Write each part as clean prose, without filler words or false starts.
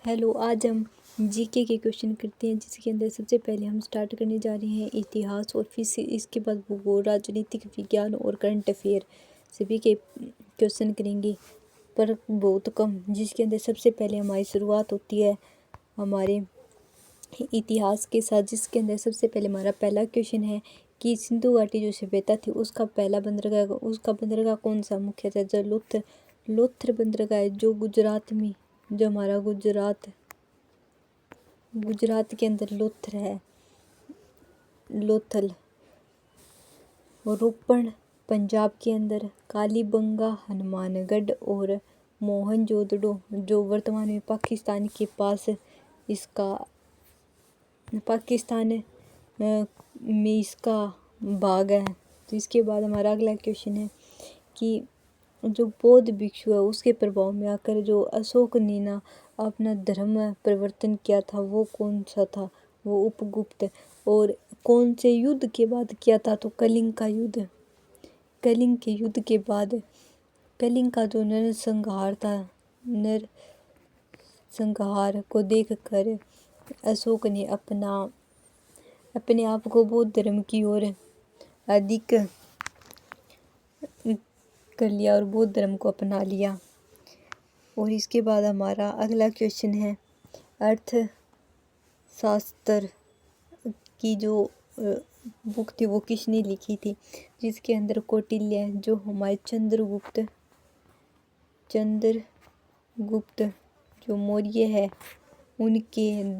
Hello, आज हम GK के क्वेश्चन करते हैं, जिसके अंदर सबसे पहले हम स्टार्ट करने जा रहे हैं इतिहास, और फिर से इसके बाद भूगोल, राजनीतिक विज्ञान और करंट अफेयर सभी के क्वेश्चन करेंगे, पर बहुत कम। जिसके अंदर सबसे पहले हमारी शुरुआत होती है हमारे इतिहास के साथ, जिसके अंदर सबसे पहले हमारा पहला क्वेश्चन है कि सिंधु घाटी जो सभ्यता थी उसका पहला बंदरगाह कौन सा मुख्य था? जो लोथर बंदरगाह है, जो गुजरात में, जो हमारा गुजरात के अंदर लोथर है, लोथल। रोपण पंजाब के अंदर, कालीबंगा हनुमानगढ़, और मोहनजोदड़ो जो वर्तमान में पाकिस्तान के पास, इसका पाकिस्तान में इसका भाग है। तो इसके बाद हमारा अगला क्वेश्चन है कि जो बौद्ध भिक्षु है उसके प्रभाव में आकर जो अशोक ने ना अपना धर्म परिवर्तन किया था वो कौन सा था? वो उपगुप्त। और कौन से युद्ध के बाद किया था? तो कलिंग का युद्ध। कलिंग के युद्ध के बाद, कलिंग का जो नरसंहार था, नरसंहार को देखकर अशोक ने अपने आप को बौद्ध धर्म की ओर अधिक कर लिया और बौद्ध धर्म को अपना लिया। और इसके बाद हमारा अगला क्वेश्चन है अर्थशास्त्र की जो बुक थी वो किसने लिखी थी? जिसके अंदर कौटिल्य, जो हमारे चंद्रगुप्त जो मौर्य है उनके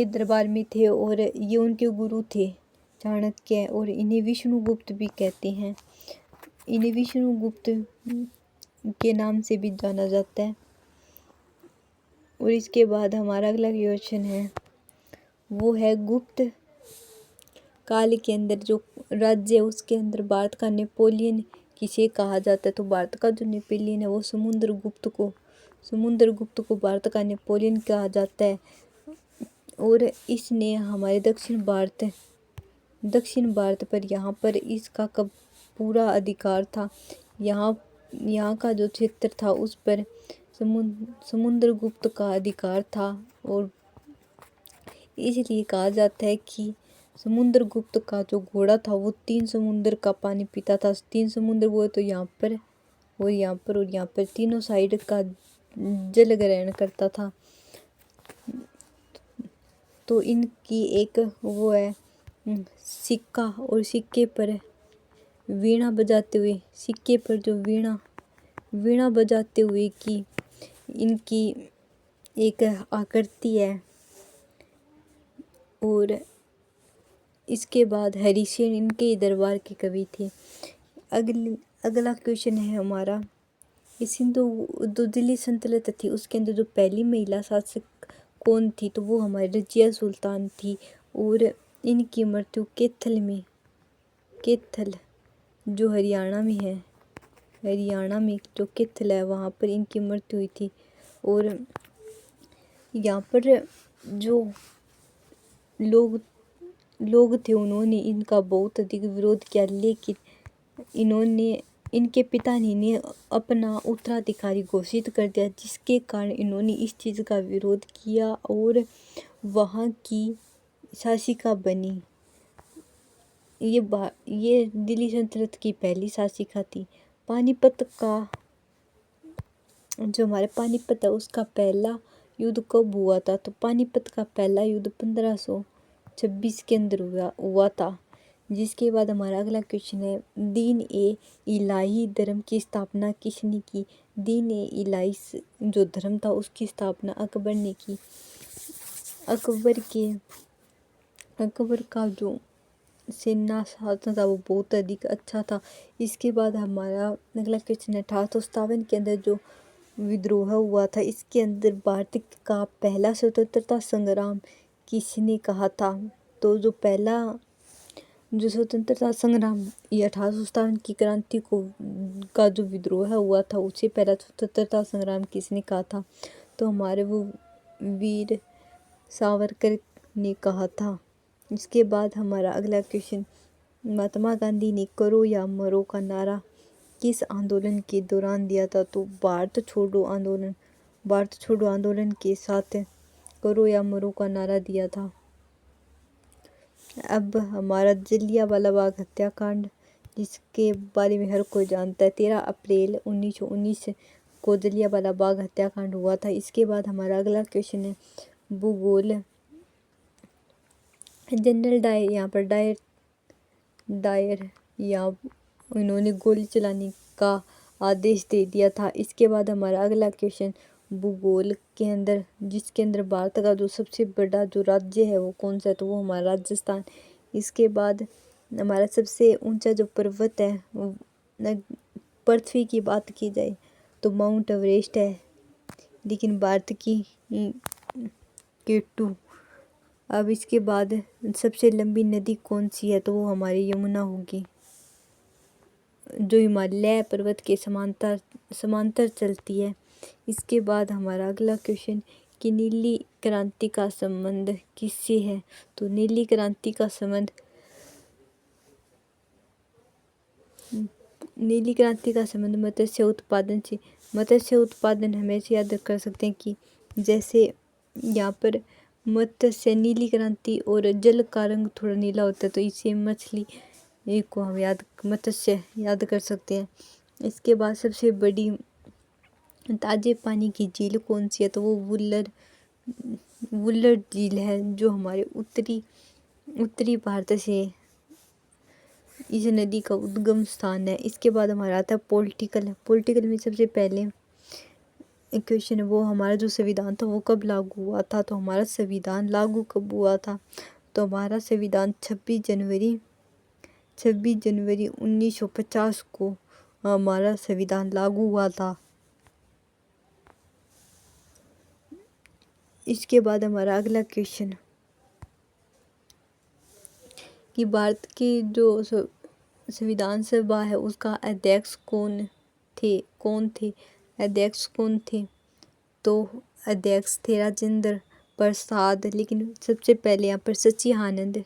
दरबार में थे, और ये उनके गुरु थे चाणक्य, और इन्हें विष्णुगुप्त भी कहते हैं। इन्हें विष्णुगुप्त के नाम से भी जाना जाता है। और इसके बाद हमारा अगला क्वेश्चन है वो है गुप्त काल के अंदर जो राज्य है उसके अंदर भारत का नेपोलियन किसे कहा जाता है? तो भारत का जो नेपोलियन है वो समुद्रगुप्त को भारत का नेपोलियन कहा जाता है। और इसने हमारे दक्षिण भारत पर, यहाँ पर इसका कब पूरा अधिकार था। यहाँ का जो क्षेत्र था उस पर समुद्रगुप्त का अधिकार था, और इसलिए कहा जाता है कि समुद्रगुप्त का जो घोड़ा था वो 3 समुद्र का पानी पीता था। 3 समुद्र वो तो यहाँ पर और यहाँ पर और यहाँ पर, तीनों साइड का जल ग्रहण करता था। तो इनकी एक वो है सिक्का, और सिक्के पर वीणा बजाते हुए, सिक्के पर जो वीणा बजाते हुए की इनकी एक आकृति है। और इसके बाद हरिसेन इनके दरबार के कवि थे। अगला क्वेश्चन है हमारा, सिंधु जो दिल्ली सल्तनत थी उसके अंदर जो पहली महिला शासक कौन थी? तो वो हमारी रजिया सुल्तान थी। और इनकी मृत्यु कैथल जो हरियाणा में जो कैथल है वहाँ पर इनकी मृत्यु हुई थी। और यहाँ पर जो लोग थे उन्होंने इनका बहुत अधिक विरोध किया, लेकिन इनके पिता ने इन्हें अपना उत्तराधिकारी घोषित कर दिया, जिसके कारण इन्होंने इस चीज़ का विरोध किया और वहाँ की शासिका बनी। ये दिल्ली सल्तनत की पहली शासिका थी। जो हमारे पानीपत है उसका पहला युद्ध कब हुआ था? तो पानीपत का पहला युद्ध 1526 के अंदर हुआ था। जिसके बाद हमारा अगला क्वेश्चन है, दीन ए इलाही धर्म की स्थापना किसने की? दीन ए इलाही जो धर्म था उसकी स्थापना अकबर ने की। अकबर का जो सेना शासन था वो बहुत अधिक अच्छा था। इसके बाद हमारा अगला क्वेश्चन है, 1857 के अंदर जो विद्रोह हुआ था इसके अंदर भारत का पहला स्वतंत्रता संग्राम किसने कहा था? तो जो पहला जो स्वतंत्रता संग्राम ये 1857 की क्रांति का जो विद्रोह हुआ था उससे पहला स्वतंत्रता संग्राम किसने कहा था? तो हमारे वो वीर सावरकर ने कहा था। इसके बाद हमारा अगला क्वेश्चन, महात्मा गांधी ने करो या मरो का नारा किस आंदोलन के दौरान दिया था? तो भारत छोड़ो आंदोलन के साथ करो या मरो का नारा दिया था। अब हमारा जलियांवाला बाग हत्याकांड, जिसके बारे में हर कोई जानता है। 13 अप्रैल 1919 को जलियांवाला बाग हत्याकांड हुआ था। इसके बाद हमारा अगला क्वेश्चन है भूगोल। जनरल डायर, यहाँ पर डायर यहाँ इन्होंने गोली चलाने का आदेश दे दिया था। इसके बाद हमारा अगला क्वेश्चन भूगोल के अंदर, जिसके अंदर भारत का जो सबसे बड़ा जो राज्य है वो कौन सा है? तो वो हमारा राजस्थान। इसके बाद हमारा सबसे ऊंचा जो पर्वत है पृथ्वी की बात की जाए तो माउंट एवरेस्ट है, लेकिन भारत की K2। अब इसके बाद सबसे लंबी नदी कौन सी है? तो वो हमारी यमुना होगी, जो हिमालय पर्वत के समांतर चलती है। इसके बाद हमारा अगला क्वेश्चन कि नीली क्रांति का संबंध किससे है? तो नीली क्रांति का संबंध मत्स्य उत्पादन से। मत्स्य उत्पादन हमेशा याद कर सकते हैं कि जैसे यहाँ पर मत्स्य नीली क्रांति और जल का रंग थोड़ा नीला होता है, तो इसे मछली को हम मत्स्य याद कर सकते हैं। इसके बाद सबसे बड़ी ताजे पानी की झील कौन सी है? तो वो वुलर झील है, जो हमारे उत्तरी भारत से इस नदी का उद्गम स्थान है। इसके बाद हमारा आता है पॉलिटिकल में सबसे पहले क्वेश्चन है वो हमारा जो संविधान था वो कब लागू हुआ था? तो हमारा संविधान लागू कब हुआ था? तो हमारा संविधान 26 जनवरी 1950 को हमारा संविधान लागू हुआ था। इसके बाद हमारा अगला क्वेश्चन कि भारत की जो संविधान सभा है उसका अध्यक्ष कौन थे? अध्यक्ष कौन थे? तो अध्यक्ष थे राजेंद्र प्रसाद, लेकिन सबसे पहले यहाँ पर सच्चिदानंद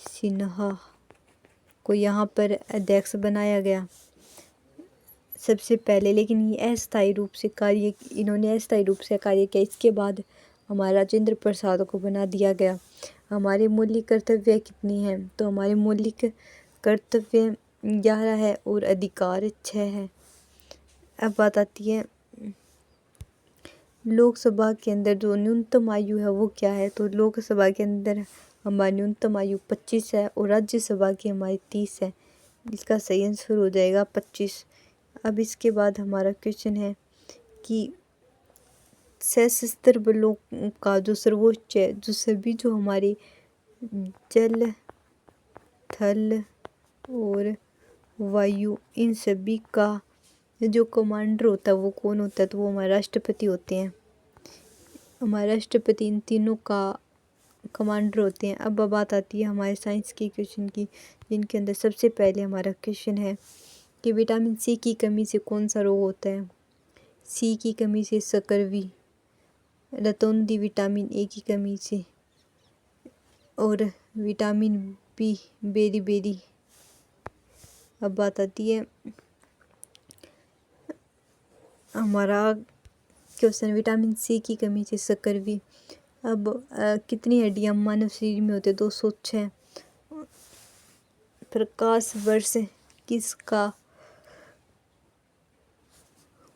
सिन्हा को यहाँ पर अध्यक्ष बनाया गया सबसे पहले, लेकिन ये अस्थायी रूप से कार्य किया। इसके बाद हमारा राजेंद्र प्रसाद को बना दिया गया। हमारे मौलिक कर्तव्य कितनी हैं? तो हमारे मौलिक कर्तव्य 11 है और अधिकार 6 है। अब बात आती है लोकसभा के अंदर जो न्यूनतम आयु है वो क्या है? तो लोकसभा के अंदर हमारी न्यूनतम आयु 25 है और राज्यसभा की हमारी 30 है। इसका सही आंसर हो जाएगा 25। अब इसके बाद हमारा क्वेश्चन है कि सशस्त्र बलों का जो सर्वोच्च है, जो सभी जो हमारे जल, थल और वायु, इन सभी का जो कमांडर होता है वो कौन होता है? तो वो हमारे राष्ट्रपति होते हैं। हमारे राष्ट्रपति इन तीनों का कमांडर होते हैं। अब बात आती है हमारे साइंस के क्वेश्चन की, जिनके अंदर सबसे पहले हमारा क्वेश्चन है कि विटामिन सी की कमी से कौन सा रोग होता है? सी की कमी से स्कर्वी, रतौंधी विटामिन ए की कमी से, और विटामिन बी बेरी। अब बात आती है हमारा क्वेश्चन विटामिन सी की कमी से स्कर्वी। अब कितनी हड्डियां मानव शरीर में होते? 206। प्रकाश वर्ष किसका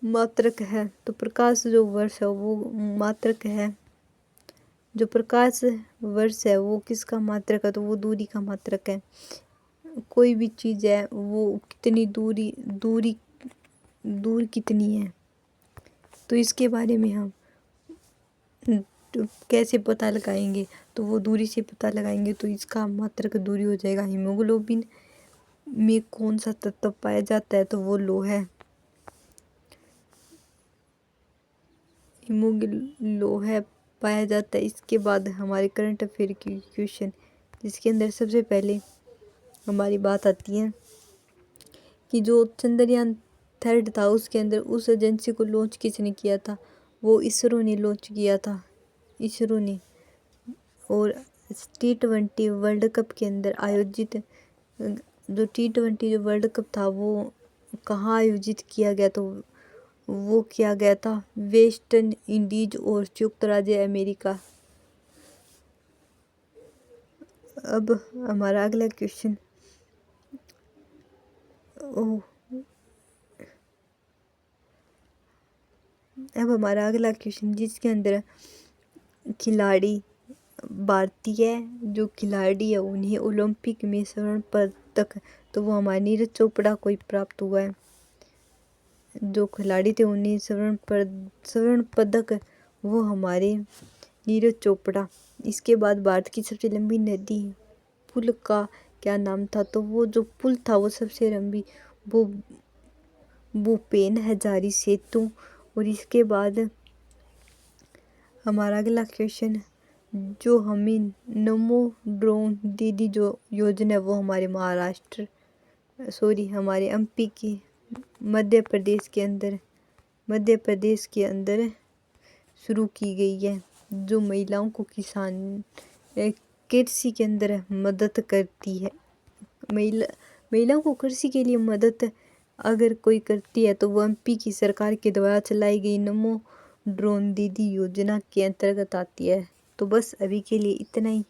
मात्रक है? तो प्रकाश जो वर्ष है वो मात्रक है। जो प्रकाश वर्ष है वो किसका मात्रक है? तो वो दूरी का मात्रक है। कोई भी चीज़ है वो कितनी दूर कितनी है, तो इसके बारे में हम कैसे पता लगाएंगे? तो वो दूरी से पता लगाएंगे। तो इसका मात्रक दूरी हो जाएगा। हीमोग्लोबिन में कौन सा तत्व पाया जाता है? तो वो लोहा है। लोहा पाया जाता है। इसके बाद हमारे करंट अफेयर की क्वेश्चन, जिसके अंदर सबसे पहले हमारी बात आती है कि जो चंद्रयान 3 था उसके अंदर उस एजेंसी को लॉन्च किसने किया था? वो इसरो ने लॉन्च किया था। इसरो ने। और T20 वर्ल्ड कप के अंदर आयोजित जो T20 जो वर्ल्ड कप था वो कहाँ आयोजित किया गया, तो वो किया गया था वेस्ट इंडीज और संयुक्त राज्य अमेरिका। अब हमारा अगला क्वेश्चन, जिसके अंदर खिलाड़ी भारतीय जो खिलाड़ी है उन्हें ओलंपिक में स्वर्ण पदक, तो वो हमारे नीरज चोपड़ा को ही प्राप्त हुआ है। जो खिलाड़ी थे उन्हें स्वर्ण पदक वो हमारे नीरज चोपड़ा। इसके बाद भारत की सबसे लंबी नदी पुल का क्या नाम था, तो वो जो पुल था वो सबसे लंबी वो भूपेन हजारी सेतु। और इसके बाद हमारा अगला क्वेश्चन, जो हमें नमो ड्रोन दीदी जो योजना है वो हमारे हमारे एमपी की मध्य प्रदेश के अंदर शुरू की गई है, जो महिलाओं को कृषि के अंदर मदद करती है। महिलाओं को कृषि के लिए मदद अगर कोई करती है तो वो एमपी की सरकार के द्वारा चलाई गई नमो ड्रोन दीदी योजना के अंतर्गत आती है। तो बस अभी के लिए इतना ही।